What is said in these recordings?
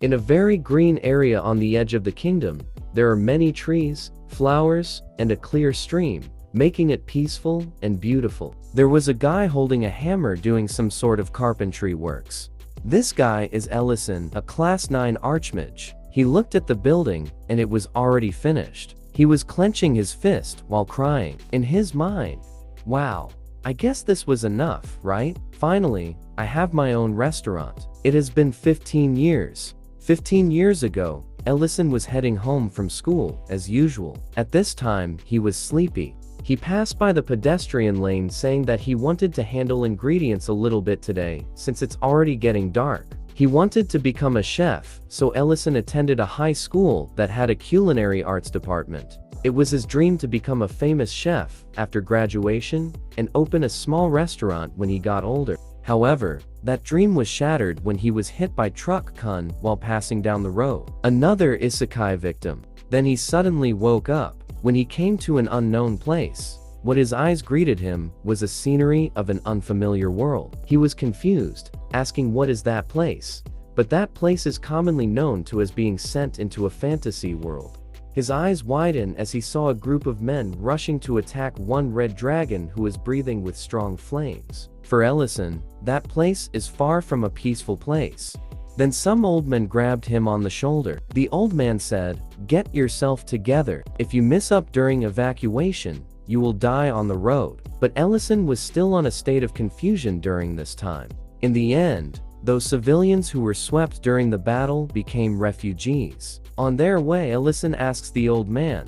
In a very green area on the edge of the kingdom, there are many trees, flowers, and a clear stream, making it peaceful and beautiful. There was a guy holding a hammer doing some sort of carpentry works. This guy is Ellison, a class 9 Archmage. He looked at the building, and it was already finished. He was clenching his fist while crying. In his mind, wow, I guess this was enough, right? Finally, I have my own restaurant. It has been 15 years. 15 years ago, Ellison was heading home from school, as usual. At this time, he was sleepy. He passed by the pedestrian lane saying that he wanted to handle ingredients a little bit today, since it's already getting dark. He wanted to become a chef, so Ellison attended a high school that had a culinary arts department. It was his dream to become a famous chef after graduation and open a small restaurant when he got older. However, that dream was shattered when he was hit by truck kun while passing down the road. Another isekai victim. Then he suddenly woke up. When he came to an unknown place, what his eyes greeted him was a scenery of an unfamiliar world. He was confused, asking what is that place? But that place is commonly known to as being sent into a fantasy world. His eyes widened as he saw a group of men rushing to attack one red dragon who was breathing with strong flames. For Ellison, that place is far from a peaceful place. Then some old man grabbed him on the shoulder. The old man said, "Get yourself together. If you miss up during evacuation, you will die on the road." But Ellison was still on a state of confusion during this time. In the end, those civilians who were swept during the battle became refugees. On their way, Ellison asks the old man,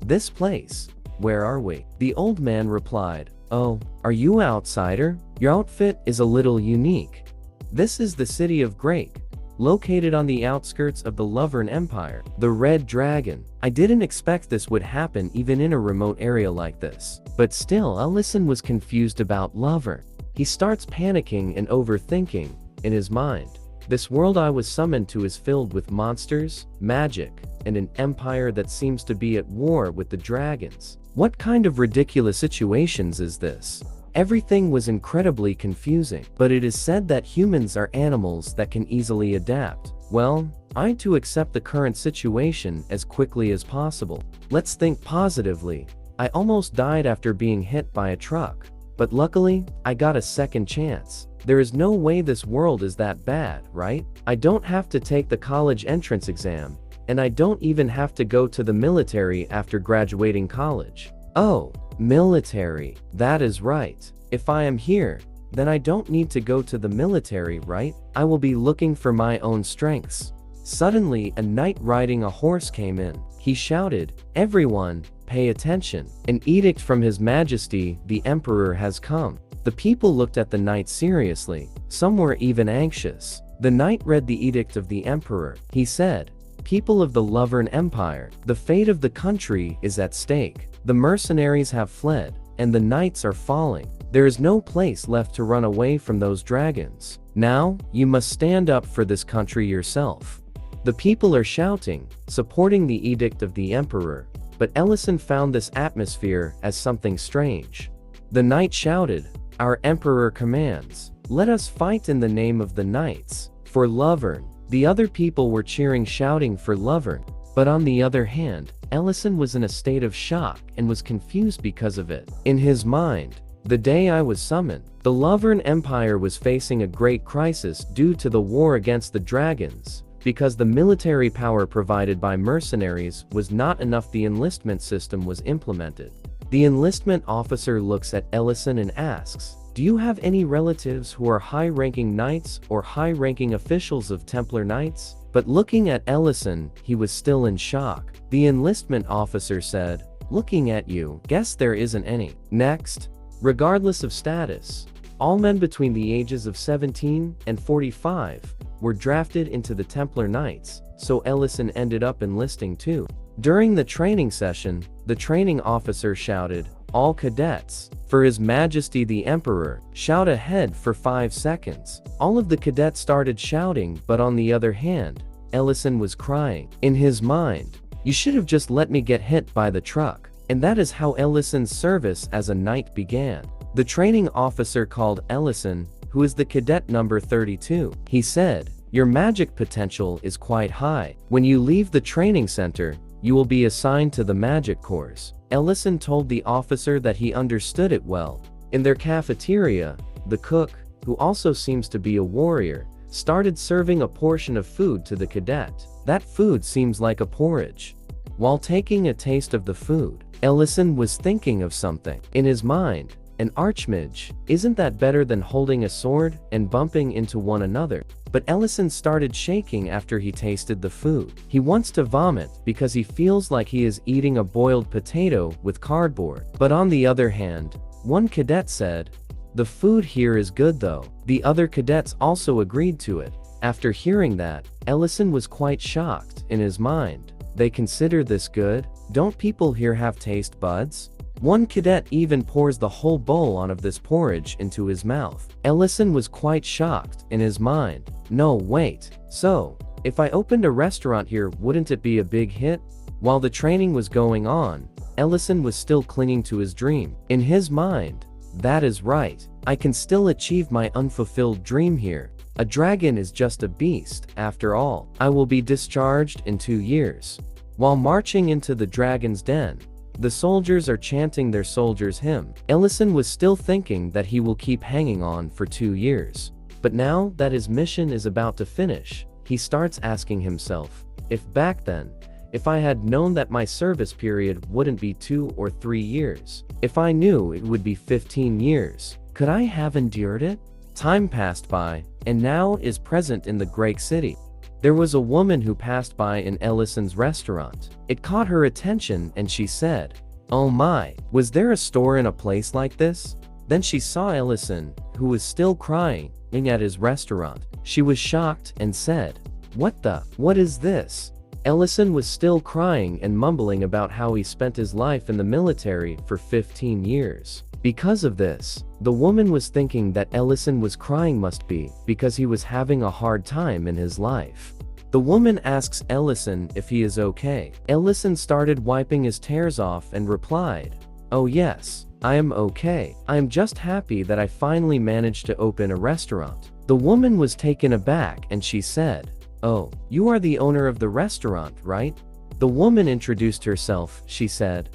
"This place, where are we?" The old man replied, "Oh, are you an outsider? Your outfit is a little unique. This is the city of Grake, located on the outskirts of the Rurin Empire, the Red Dragon. I didn't expect this would happen even in a remote area like this." But still, Ellison was confused about Rurin. He starts panicking and overthinking in his mind. This world I was summoned to is filled with monsters, magic, and an empire that seems to be at war with the dragons. What kind of ridiculous situations is this? Everything was incredibly confusing, but it is said that humans are animals that can easily adapt. Well, I too accept the current situation as quickly as possible. Let's think positively. I almost died after being hit by a truck, but luckily, I got a second chance. There is no way this world is that bad, right? I don't have to take the college entrance exam, and I don't even have to go to the military after graduating college. Oh, military. That is right. If I am here, then I don't need to go to the military, right? I will be looking for my own strengths. Suddenly, a knight riding a horse came in. He shouted, "Everyone, pay attention. An edict from His Majesty, the Emperor, has come." The people looked at the knight seriously. Some were even anxious. The knight read the edict of the Emperor. He said, "People of the Rurin Empire, the fate of the country is at stake. The mercenaries have fled, and the knights are falling. There is no place left to run away from those dragons. Now, you must stand up for this country yourself." The people are shouting, supporting the edict of the Emperor, but Ellison found this atmosphere as something strange. The knight shouted, "Our Emperor commands. Let us fight in the name of the knights, for Rurin." The other people were cheering, shouting for Rurin. But on the other hand, Ellison was in a state of shock and was confused because of it. In his mind, the day I was summoned, the Rurin Empire was facing a great crisis due to the war against the dragons. Because the military power provided by mercenaries was not enough, the enlistment system was implemented. The enlistment officer looks at Ellison and asks, "Do you have any relatives who are high-ranking knights or high-ranking officials of Templar Knights?" But looking at Ellison, he was still in shock. The enlistment officer said, "Looking at you, guess there isn't any." Next, regardless of status, all men between the ages of 17 and 45 were drafted into the Templar Knights, so Ellison ended up enlisting too. During the training session, the training officer shouted, "All cadets, for His Majesty the Emperor, shout ahead for 5 seconds." All of the cadets started shouting, but on the other hand, Ellison was crying. In his mind, "You should have just let me get hit by the truck." And that is how Ellison's service as a knight began. The training officer called Ellison, who is the cadet number 32. He said, Your magic potential is quite high. When you leave the training center, you will be assigned to the magic course. Ellison told the officer that he understood it well. In their cafeteria, the cook, who also seems to be a warrior, started serving a portion of food to the cadet. That food seems like a porridge. While taking a taste of the food, Ellison was thinking of something. In his mind, an Archmage, isn't that better than holding a sword and bumping into one another? But Ellison started shaking after he tasted the food. He wants to vomit because he feels like he is eating a boiled potato with cardboard. But on the other hand, one cadet said, "The food here is good though." The other cadets also agreed to it. After hearing that, Ellison was quite shocked. In his mind, they consider this good? Don't people here have taste buds? One cadet even pours the whole bowl of this porridge into his mouth. Ellison was quite shocked. In his mind, no wait, so, if I opened a restaurant here, wouldn't it be a big hit? While the training was going on, Ellison was still clinging to his dream. In his mind, that is right, I can still achieve my unfulfilled dream here. A dragon is just a beast, after all. I will be discharged in 2 years. While marching into the dragon's den, the soldiers are chanting their soldiers' hymn. Ellison was still thinking that he will keep hanging on for 2 years. But now that his mission is about to finish, he starts asking himself, if back then, if I had known that my service period wouldn't be 2 or 3 years, if I knew it would be 15 years, could I have endured it? Time passed by, and now is present in the great city. There was a woman who passed by in Ellison's restaurant. It caught her attention and she said, "Oh my, was there a store in a place like this?" Then she saw Ellison, who was still crying, at his restaurant. She was shocked and said, What is this?" Ellison was still crying and mumbling about how he spent his life in the military for 15 years. Because of this, the woman was thinking that Ellison was crying must be because he was having a hard time in his life. The woman asks Ellison if he is okay. Ellison started wiping his tears off and replied, "Oh yes, I am okay. I am just happy that I finally managed to open a restaurant." The woman was taken aback and she said, "Oh, you are the owner of the restaurant, right?" The woman introduced herself. She said,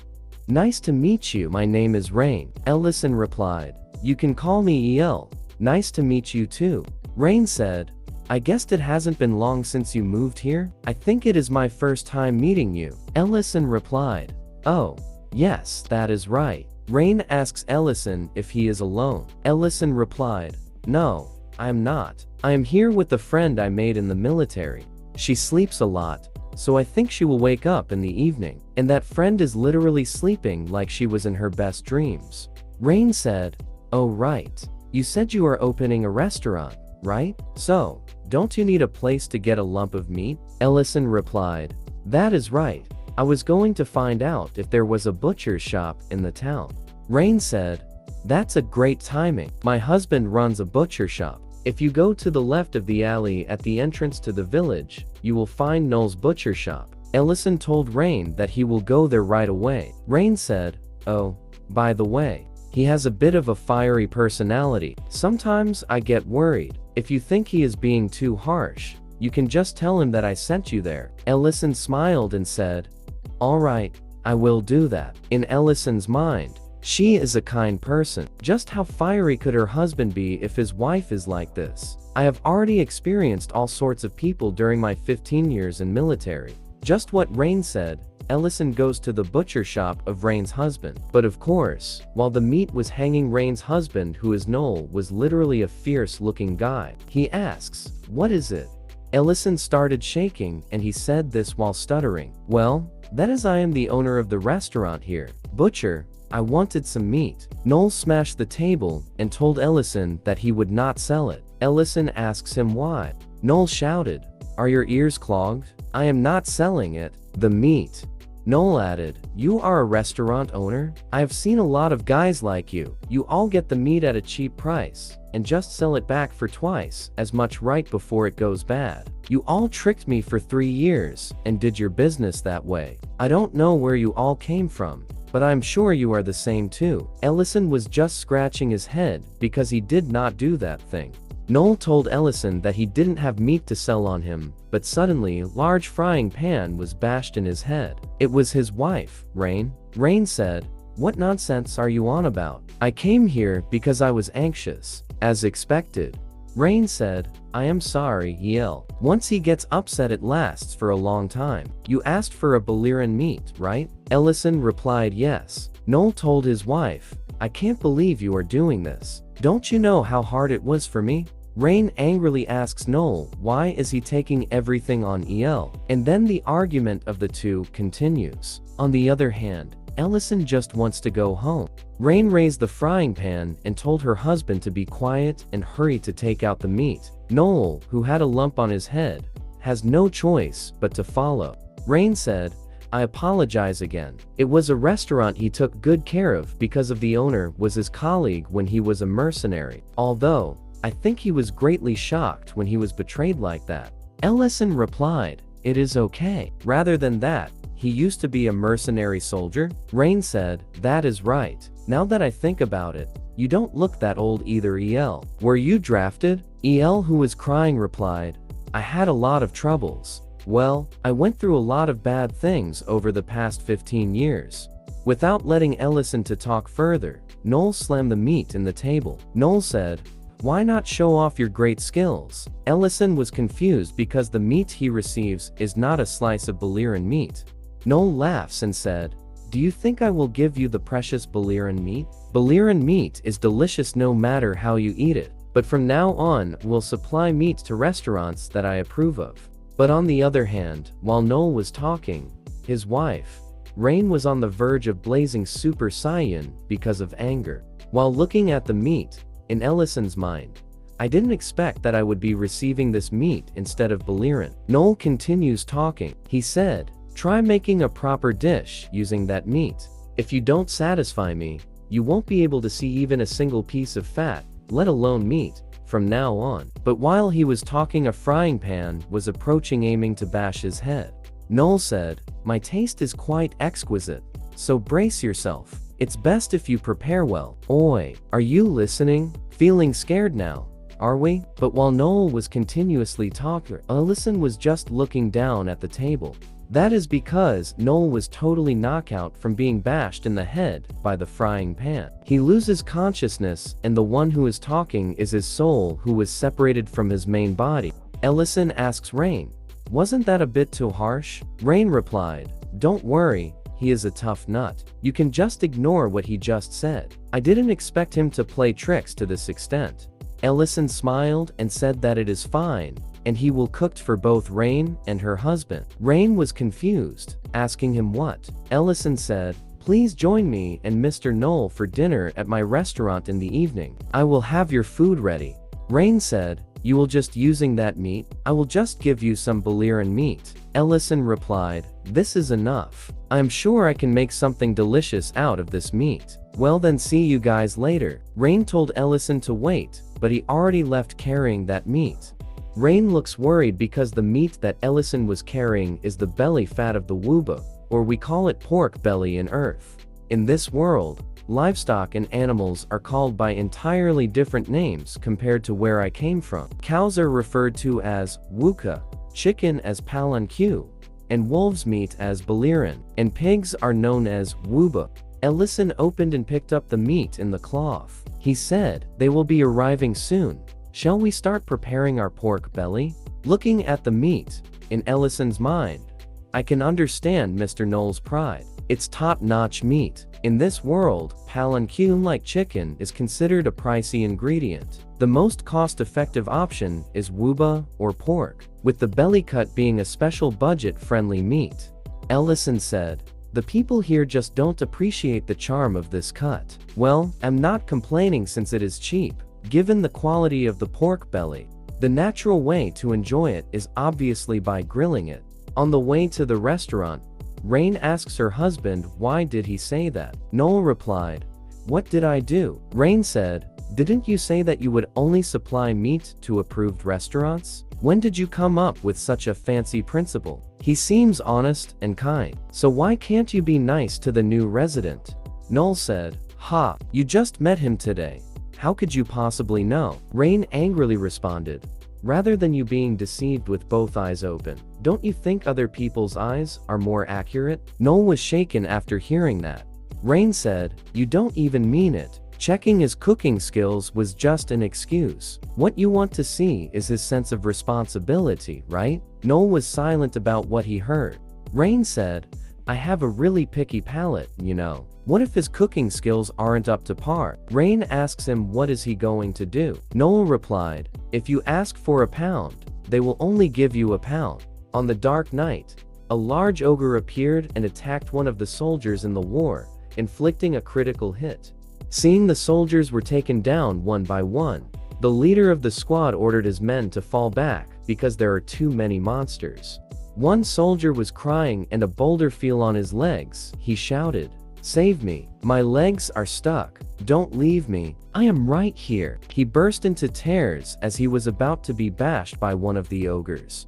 "Nice to meet you, my name is Rain." Ellison replied, "You can call me EL. Nice to meet you too." Rain said, "I guessed it hasn't been long since you moved here. I think it is my first time meeting you." Ellison replied, "Oh, yes, that is right." Rain asks Ellison if he is alone. Ellison replied, "No, I am not. I am here with the friend I made in the military. She sleeps a lot, so I think she will wake up in the evening, and that friend is literally sleeping like she was in her best dreams." Rain said, "Oh right. You said you are opening a restaurant, right? So, don't you need a place to get a lump of meat?" Ellison replied, "That is right. I was going to find out if there was a butcher's shop in the town." Rain said, "That's a great timing. My husband runs a butcher shop. If you go to the left of the alley at the entrance to the village, you will find Noel's butcher shop." Ellison told Rain that he will go there right away. Rain said, "Oh, by the way, he has a bit of a fiery personality. Sometimes I get worried. If you think he is being too harsh, you can just tell him that I sent you there." Ellison smiled and said, "All right, I will do that." In Ellison's mind, she is a kind person. Just how fiery could her husband be if his wife is like this? I have already experienced all sorts of people during my 15 years in military. Just what Rain said, Ellison goes to the butcher shop of Rain's husband. But of course, while the meat was hanging, Rain's husband, who is Noel, was literally a fierce-looking guy. He asks, "What is it?" Ellison started shaking and he said this while stuttering, "Well, that is I am the owner of the restaurant here. Butcher, I wanted some meat." Noel smashed the table and told Ellison that he would not sell it. Ellison asks him why. Noel shouted, "Are your ears clogged? I am not selling it, the meat." Noel added, "You are a restaurant owner? I have seen a lot of guys like you. You all get the meat at a cheap price and just sell it back for twice as much right before it goes bad. You all tricked me for 3 years and did your business that way. I don't know where you all came from, but I'm sure you are the same too." Ellison was just scratching his head because he did not do that thing. Noel told Ellison that he didn't have meat to sell on him, but suddenly a large frying pan was bashed in his head. It was his wife, Rain. Rain said, "What nonsense are you on about? I came here because I was anxious." As expected, Rain said, "I am sorry, El. Once he gets upset it lasts for a long time. You asked for a Beliran meat, right?" Ellison replied yes. Noel told his wife, "I can't believe you are doing this. Don't you know how hard it was for me?" Rain angrily asks Noel why is he taking everything on El, and then the argument of the two continues. On the other hand, Ellison just wants to go home. Rain raised the frying pan and told her husband to be quiet and hurry to take out the meat. Noel, who had a lump on his head, has no choice but to follow. Rain said, "I apologize again. It was a restaurant he took good care of because of the owner was his colleague when he was a mercenary. Although, I think he was greatly shocked when he was betrayed like that." Ellison replied, "It is okay. Rather than that, he used to be a mercenary soldier?" Rain said, "That is right. Now that I think about it, you don't look that old either, El. Were you drafted?" El, who was crying, replied, "I had a lot of troubles. Well, I went through a lot of bad things over the past 15 years. Without letting Ellison to talk further, Noel slammed the meat in the table. Noel said, "Why not show off your great skills?" Ellison was confused because the meat he receives is not a slice of Beliran meat. Noel laughs and said, "Do you think I will give you the precious Beliran meat? Beliran meat is delicious no matter how you eat it, but from now on we'll supply meat to restaurants that I approve of." But on the other hand, while Noel was talking, his wife, Rain, was on the verge of blazing Super Saiyan because of anger. While looking at the meat, in Ellison's mind, "I didn't expect that I would be receiving this meat instead of Beliran." Noel continues talking. He said, "Try making a proper dish using that meat. If you don't satisfy me, you won't be able to see even a single piece of fat, let alone meat, from now on." But while he was talking, a frying pan was approaching, aiming to bash his head. Noel said, "My taste is quite exquisite, so brace yourself. It's best if you prepare well." Oi, are you listening? Feeling scared now, are we? But while Noel was continuously talking, Ellison was just looking down at the table. That is because Noel was totally knocked out from being bashed in the head by the frying pan. He loses consciousness, and the one who is talking is his soul, who was separated from his main body. Ellison asks Rain, "Wasn't that a bit too harsh?" Rain replied, "Don't worry, he is a tough nut. You can just ignore what he just said. I didn't expect him to play tricks to this extent." Ellison smiled and said that it is fine, and he will cook for both Rain and her husband. Rain was confused, asking him what. Ellison said, "Please join me and Mr. Noel for dinner at my restaurant in the evening. I will have your food ready." Rain said, "You will just using that meat? I will just give you some Beliran meat." Ellison replied, "This is enough. I am sure I can make something delicious out of this meat." "Well then, see you guys later." Rain told Ellison to wait, but he already left carrying that meat. Rain looks worried because the meat that Ellison was carrying is the belly fat of the wuba, or we call it pork belly in Earth. In this world, livestock and animals are called by entirely different names compared to where I came from. Cows are referred to as wuka, chicken as palanque, and wolves' meat as Beliran, and pigs are known as wuba. Ellison opened and picked up the meat in the cloth. He said, "They will be arriving soon. Shall we start preparing our pork belly?" Looking at the meat, in Ellison's mind, I can understand Mr. Noel's pride. It's top-notch meat. In this world, palanque like chicken is considered a pricey ingredient. The most cost-effective option is wuba or pork, with the belly cut being a special budget-friendly meat. Ellison said, "The people here just don't appreciate the charm of this cut." Well, I'm not complaining since it is cheap, given the quality of the pork belly. The natural way to enjoy it is obviously by grilling it. On the way to the restaurant, Rain asks her husband why did he say that. Noel replied, "What did I do?" Rain said, "Didn't you say that you would only supply meat to approved restaurants? When did you come up with such a fancy principle? He seems honest and kind. So why can't you be nice to the new resident?" Noel said, "Ha, you just met him today. How could you possibly know? Rain angrily responded. Rather than you being deceived with both eyes open, don't you think other people's eyes are more accurate? Noel was shaken after hearing that. Rain said, you don't even mean it. Checking his cooking skills was just an excuse. What you want to see is his sense of responsibility, right? Noel was silent about what he heard. Rain said, I have a really picky palate, you know. What if his cooking skills aren't up to par? Rain asks him what is he going to do. Noel replied, if you ask for £1, they will only give you £1. On the dark night, a large ogre appeared and attacked one of the soldiers in the war, inflicting a critical hit. Seeing the soldiers were taken down one by one, the leader of the squad ordered his men to fall back because there are too many monsters. One soldier was crying and a boulder fell on his legs. He shouted, save me, my legs are stuck, don't leave me, I am right here. He burst into tears as he was about to be bashed by one of the ogres.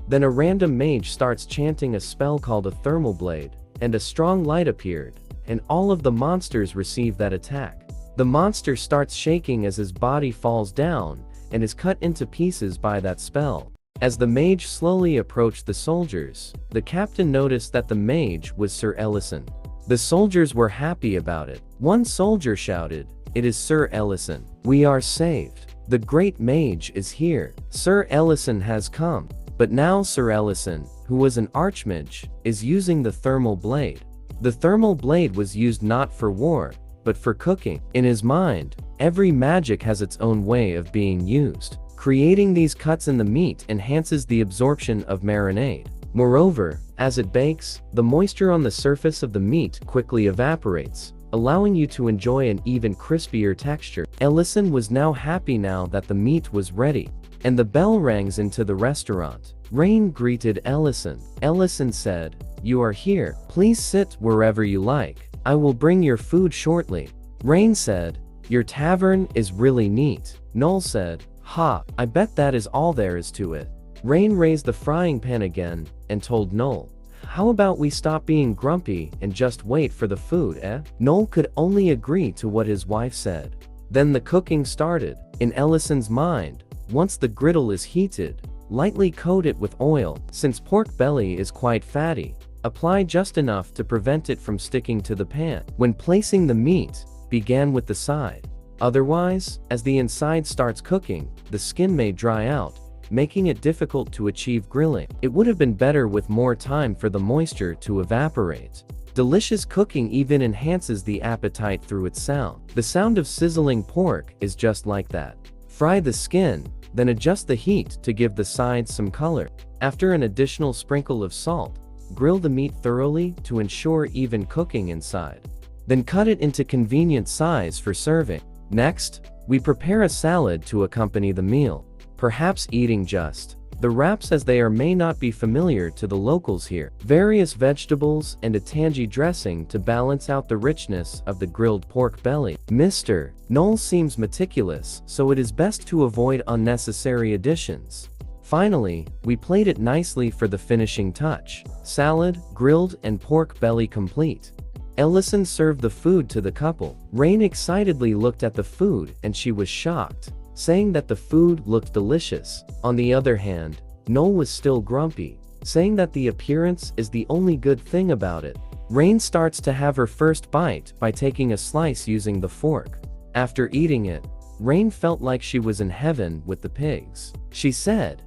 Then a random mage starts chanting a spell called a thermal blade, and a strong light appeared, and all of the monsters receive that attack. The monster starts shaking as his body falls down, and is cut into pieces by that spell. As the mage slowly approached the soldiers, the captain noticed that the mage was Sir Ellison. The soldiers were happy about it. One soldier shouted, it is Sir Ellison. We are saved. The great mage is here. Sir Ellison has come. But now Sir Ellison, who was an Archmage, is using the thermal blade. The thermal blade was used not for war, but for cooking. In his mind, every magic has its own way of being used. Creating these cuts in the meat enhances the absorption of marinade. Moreover, as it bakes, the moisture on the surface of the meat quickly evaporates, allowing you to enjoy an even crispier texture. Ellison was now happy now that the meat was ready, and the bell rang into the restaurant. Rain greeted Ellison. Ellison said, you are here, please sit wherever you like. I will bring your food shortly. Rain said, your tavern is really neat. Noel said, ha, I bet that is all there is to it. Rain raised the frying pan again, and told Noel, how about we stop being grumpy and just wait for the food, eh? Noel could only agree to what his wife said. Then the cooking started. In Ellison's mind, once the griddle is heated, lightly coat it with oil. Since pork belly is quite fatty, apply just enough to prevent it from sticking to the pan. When placing the meat, begin with the side. Otherwise, as the inside starts cooking, the skin may dry out, making it difficult to achieve grilling. It would have been better with more time for the moisture to evaporate. Delicious cooking even enhances the appetite through its sound. The sound of sizzling pork is just like that. Fry the skin, then adjust the heat to give the sides some color. After an additional sprinkle of salt, grill the meat thoroughly to ensure even cooking inside. Then cut it into convenient size for serving. Next, we prepare a salad to accompany the meal. Perhaps eating just the wraps as they are may not be familiar to the locals here. Various vegetables and a tangy dressing to balance out the richness of the grilled pork belly. Mr. Noel seems meticulous, so it is best to avoid unnecessary additions. Finally, we plate it nicely for the finishing touch. Salad, grilled, and pork belly complete. Ellison served the food to the couple. Rain excitedly looked at the food and she was shocked, saying that the food looked delicious. On the other hand, Noel was still grumpy, saying that the appearance is the only good thing about it. Rain starts to have her first bite by taking a slice using the fork. After eating it, Rain felt like she was in heaven with the pigs. She said,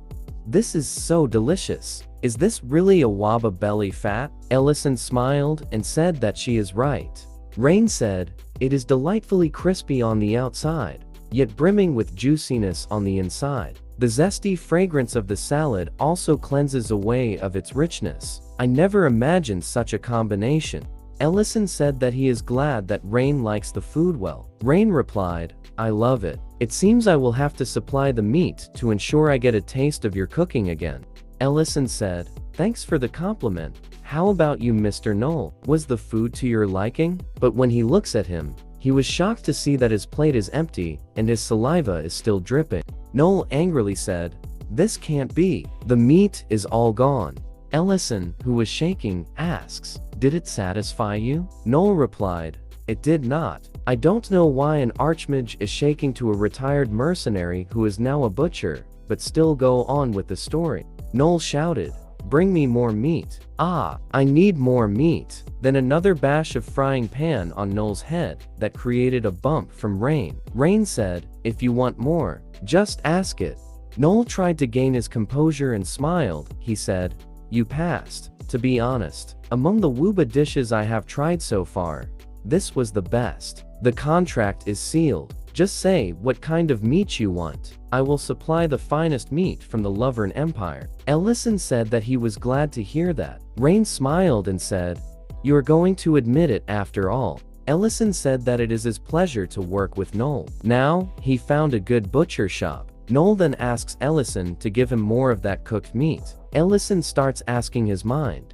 this is so delicious. Is this really a waba belly fat? Ellison smiled and said that she is right. Rain said, it is delightfully crispy on the outside, yet brimming with juiciness on the inside. The zesty fragrance of the salad also cleanses away of its richness. I never imagined such a combination. Ellison said that he is glad that Rain likes the food well. Rain replied, I love it. It seems I will have to supply the meat to ensure I get a taste of your cooking again. Ellison said, thanks for the compliment. How about you, Mr. Noel? Was the food to your liking? But when he looks at him, he was shocked to see that his plate is empty and his saliva is still dripping. Noel angrily said, this can't be. The meat is all gone. Ellison, who was shaking, asks, did it satisfy you? Noel replied, it did not. I don't know why an Archmage is shaking to a retired mercenary who is now a butcher, but still go on with the story. Noel shouted, "Bring me more meat." "Ah, I need more meat." Then another bash of frying pan on Noel's head that created a bump from Rain. Rain said, "If you want more, just ask it." Noel tried to gain his composure and smiled. He said, "You passed. To be honest, among the Wuba dishes I have tried so far, this was the best. The contract is sealed. Just say what kind of meat you want. I will supply the finest meat from the Lovern Empire." Ellison said that he was glad to hear that. Rain smiled and said, "You are going to admit it after all." Ellison said that it is his pleasure to work with Noel. Now, he found a good butcher shop. Noel then asks Ellison to give him more of that cooked meat. Ellison starts asking his mind.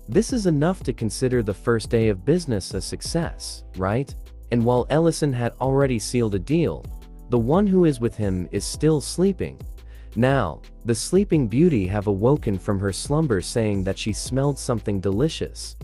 This is enough to consider the first day of business a success, right? And while Ellison had already sealed a deal, the one who is with him is still sleeping. Now, the sleeping beauty have awoken from her slumber saying that she smelled something delicious.